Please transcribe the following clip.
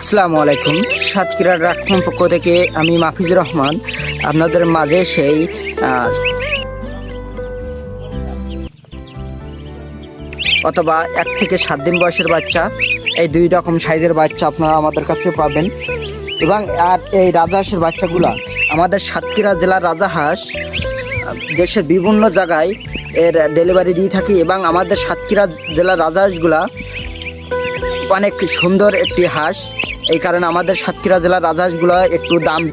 আসসালামু আলাইকুম। সাতক্ষীরার রাখম পক্ষ থেকে আমি মাহফিজুর রহমান আপনাদের মাঝে সেই অথবা 1 থেকে 7 দিন বয়সের বাচ্চা, এই 2 রকম সাইজের বাচ্চা আপনারা আমাদের কাছে পাবেন। এবং আর এই রাজহাঁসের বাচ্চাগুলা আমাদের সাতক্ষীরা জেলার রাজাহাঁস দেশের বিভিন্ন জায়গায় এর ডেলিভারি দিয়ে থাকি। এবং আমাদের সাতক্ষীরা জেলার রাজহাঁসগুলা অনেক সুন্দর একটি হাঁস, এই কারণে আমাদের সাতক্ষীরা জেলার রাজহাঁসগুলো একটু দাম।